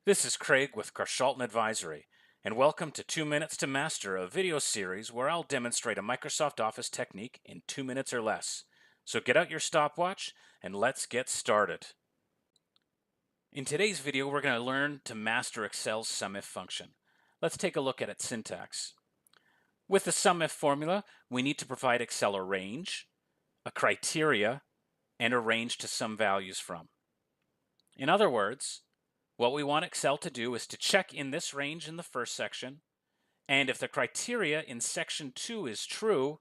This is Craig with Carshalton Advisory, and welcome to 2 Minutes to Master, a video series where I'll demonstrate a Microsoft Office technique in 2 minutes or less. So get out your stopwatch and let's get started. In today's video, we're going to learn to master Excel's SUMIF function. Let's take a look at its syntax. With the SUMIF formula, we need to provide Excel a range, a criteria, and a range to sum values from. In other words, what we want Excel to do is to check in this range in the first section, and if the criteria in section 2 is true,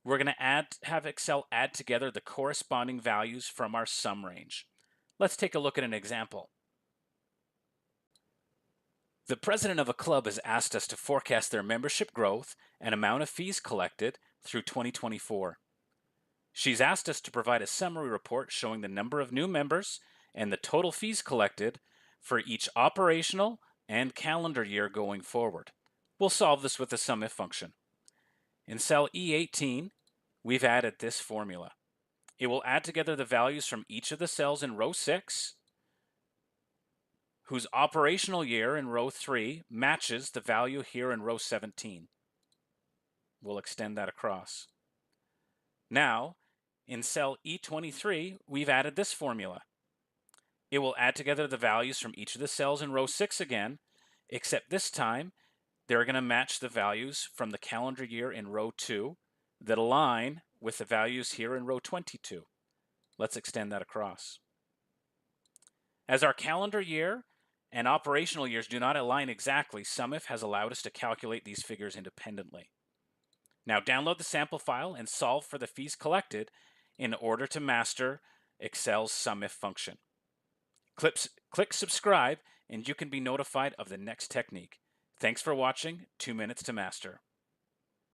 we're going to have Excel add together the corresponding values from our sum range. Let's take a look at an example. The president of a club has asked us to forecast their membership growth and amount of fees collected through 2024. She's asked us to provide a summary report showing the number of new members and the total fees collected for each operational and calendar year going forward. We'll solve this with the SUMIF function. In cell E18, we've added this formula. It will add together the values from each of the cells in row 6, whose operational year in row 3 matches the value here in row 17. We'll extend that across. Now, in cell E23, we've added this formula. It will add together the values from each of the cells in row 6 again, except this time they're going to match the values from the calendar year in row 2 that align with the values here in row 22. Let's extend that across. As our calendar year and operational years do not align exactly, SUMIF has allowed us to calculate these figures independently. Now download the sample file and solve for the fees collected in order to master Excel's SUMIF function. Click subscribe and you can be notified of the next technique. Thanks for watching 2 Minutes to Master.